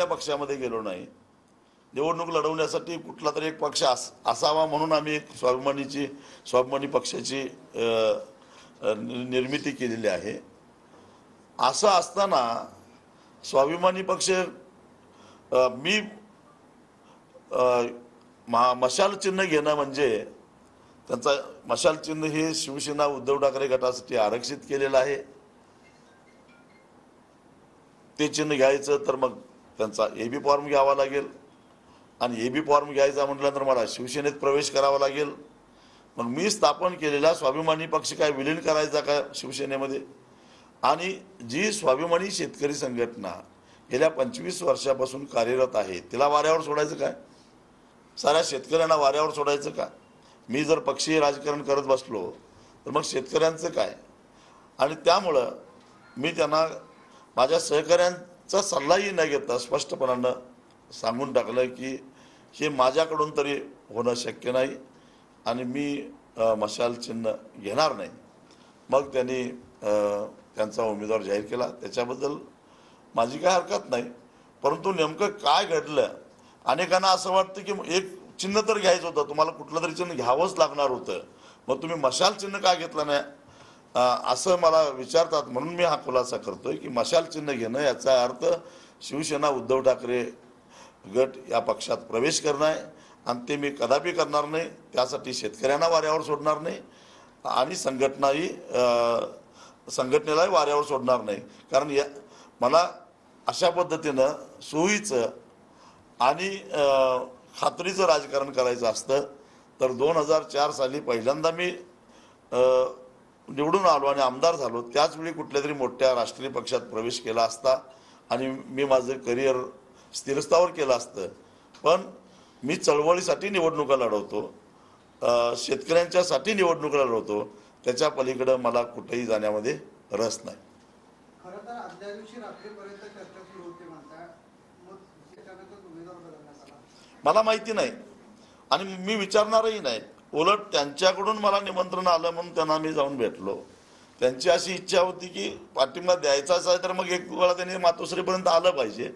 पक्षामध्ये गेलो नाही. निवडणूक लढवण्यासाठी कुठला तरी एक पक्ष असावा म्हणून आम्ही एक स्वाभिमानी पक्षाची निर्मिती केलेली आहे. असं असताना स्वाभिमानी पक्ष मी मशाल चिन्ह घेणं म्हणजे त्यांचा मशाल चिन्ह हे शिवसेना उद्धव ठाकरे गटासाठी आरक्षित केलेलं आहे. ते चिन्ह घ्यायचं तर मग त्यांचा एबी फॉर्म घ्यावा लागेल आणि एबी फॉर्म घ्यायचा म्हटल्यानंतर मला शिवसेनेत प्रवेश करावा लागेल. मग मी स्थापन केलेला स्वाभिमानी पक्ष काय विलीन करायचा का शिवसेनेमध्ये? आणि जी स्वाभिमानी शेतकरी संघटना गेल्या 25 वर्षापासून कार्यरत आहे तिला वाऱ्यावर सोडायचं काय? साऱ्या शेतकऱ्यांना वाऱ्यावर सोडायचं का? मी जर पक्षीय राजकारण करत बसलो तर मग शेतकऱ्यांचं काय? आणि त्यामुळं मी त्यांना माझ्या सहकाऱ्यांचा सल्लाही न घेता स्पष्टपणानं सांगून टाकलं की हे माझ्याकडून तरी होणं शक्य नाही आणि मी मशाल चिन्ह घेणार नाही. मग त्यांनी त्यांचा उमेदवार जाहीर केला. त्याच्याबद्दल माझी काय हरकत नाही. परंतु नेमकं काय घडलं, अनेकांना असं वाटतं की एक चिन्ह तर घ्यायचं होतं, तुम्हाला कुठलं तरी चिन्ह घ्यावंच लागणार होतं, मग तुम्ही मशाल चिन्ह का घेतलं नाही असं मला विचारतात. म्हणून मी हा खुलासा करतोय की मशाल चिन्ह घेणं याचा अर्थ शिवसेना उद्धव ठाकरे गट या पक्षात प्रवेश करणं आहे आणि ते मी कदापि करणार नाही. त्यासाठी शेतकऱ्यांना वाऱ्यावर सोडणार नाही आणि संघटनेलाही वाऱ्यावर सोडणार नाही. कारण मला अशा पद्धतीनं सोयीचं आणि खात्रीचं राजकारण करायचं असतं तर 2004 साली पहिल्यांदा मी निवडून आलो आणि आमदार झालो. त्याचवेळी कुठल्या तरी मोठ्या राष्ट्रीय पक्षात प्रवेश केला असता आणि मी माझं करिअर स्थिरस्थावर केलं असतं. पण मी चळवळीसाठी निवडणुका लढवतो, शेतकऱ्यांच्यासाठी निवडणुका लढवतो. त्याच्या पलीकडं मला कुठेही जाण्यामध्ये रस नाही. खरं तर आदल्या दिवशी रात्रीपर्यंत चर्चा सुरू होती म्हणता, मग त्याच्यानंतर उमेदवार बदलण्यात आला. मला माहिती नाही आणि मी विचारणारही नाही. उलट त्यांच्याकडून मला निमंत्रण आलं म्हणून त्यांना मी जाऊन भेटलो. त्यांची अशी इच्छा होती की पाठिंबा द्यायचाच आहे तर मग एक वेळा त्यांनी मातोश्रीपर्यंत आलं पाहिजे.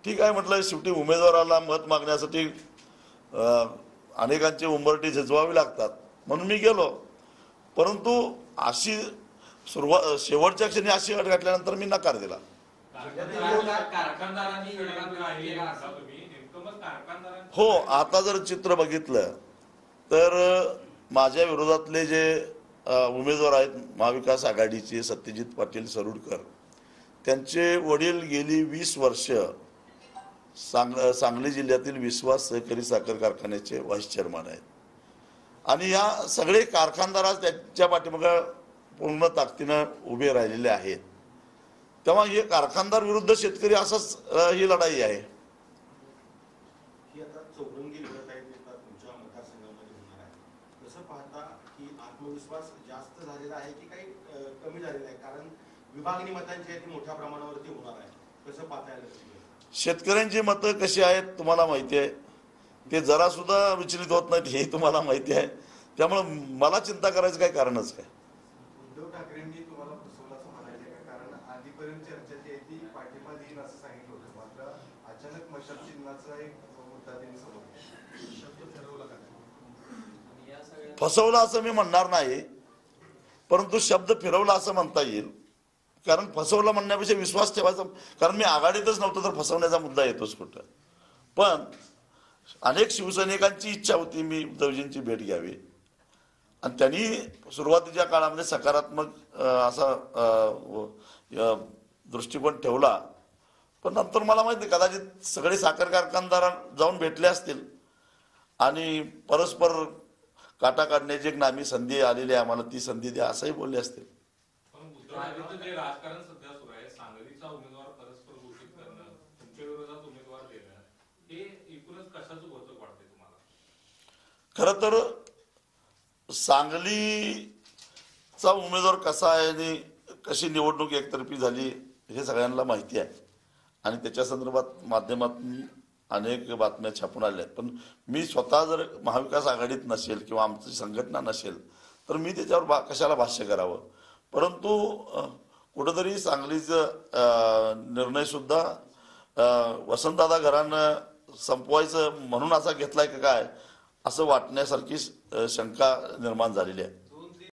ठीक आहे म्हटलं, शेवटी उमेदवाराला मत मागण्यासाठी अनेकांची उंबरठी झिजवावी लागतात म्हणून मी गेलो. परंतु अशी शेवटच्या क्षणी अशी अट घातल्यानंतर मी नकार दिला. हो, आता जर चित्र बघितलं तर माझ्या विरोधातले जे उमेदवार आहेत महाविकास आघाडीचे सत्यजित पाटील सरुडकर, त्यांचे वडील गेली 20 वर्ष सांगली जिल्ह्यातील विश्वास सहकारी साखर कारखान्याचे व्हाईस चेअरमन आहेत आणि या सगळे कारखानदार आज त्याच्या पाठीमागे पूर्ण ताकदीनं उभे राहिलेले आहेत. तेव्हा हे कारखानदार विरुद्ध शेतकरी असाच ही लढाई आहे. आत्मविश्वास जास्त झालेला आहे की काही कमी झालेला आहे? कारण विभागणी मतांची आहे ती मोठ्या प्रमाणावरती होणार आहे, कसं पाहता येईल? शेतकऱ्यांची मतं कशी आहेत तुम्हाला माहिती आहे, ते जरा सुद्धा विचलित होत नाहीत हे तुम्हाला माहिती आहे. त्यामुळे मला चिंता करायचं काय कारणच काय? उद्धव ठाकरेंनी तुम्हाला फसवलं असं म्हणायचं का? कारण आधीपर्यंत चर्चा जी आहे ती पाठिंबा देईल असं सांगितलं होतं, मात्र अचानक मशाल चिन्हाचा एक मुद्दा त्यांनी समोर शब्द ठरवला का? फसवला असं मी म्हणणार नाही, परंतु शब्द फिरवला असं म्हणता येईल. कारण फसवलं म्हणण्यापेक्षा विश्वास ठेवायचा, कारण मी आघाडीतच नव्हतो तर फसवण्याचा मुद्दा येतोच कुठं. पण अनेक शिवसैनिकांची इच्छा होती मी उद्धवजींची भेट घ्यावी आणि त्यांनी सुरुवातीच्या काळामध्ये सकारात्मक असा दृष्टिकोन ठेवला. पण नंतर मला माहिती आहे कदाचित सगळे साखर कारखानदार जाऊन भेटले असतील आणि परस्पर काटा काढण्याची एक नामी संधी आलेली आहे आम्हाला, ती संधी द्या असंही बोलले असतील. राजकारण सध्या सुरू आहे, सांगलीचा उमेदवार परस्पर घोषित करणं, तुमच्या विरोधात उमेदवार देणं, हे एकूणच कशाचं घोतक वाटतंय तुम्हाला? खरं तर सांगलीचा उमेदवार कसा आहे आणि कशी निवडणूक एकतर्फी झाली हे सगळ्यांना माहिती आहे आणि त्याच्या संदर्भात माध्यमातून अनेक बातम्या छापून आल्या आहेत. पण मी स्वतः जर महाविकास आघाडीत नसेल किंवा आमची संघटना नसेल तर मी त्याच्यावर कशाला भाष्य करावं. परंतु कुठंतरी सांगलीचं निर्णयसुद्धा वसंतदादा घरानं संपवायचं म्हणून असा घेतलाय का काय असं वाटण्यासारखी शंका निर्माण झालेली आहे.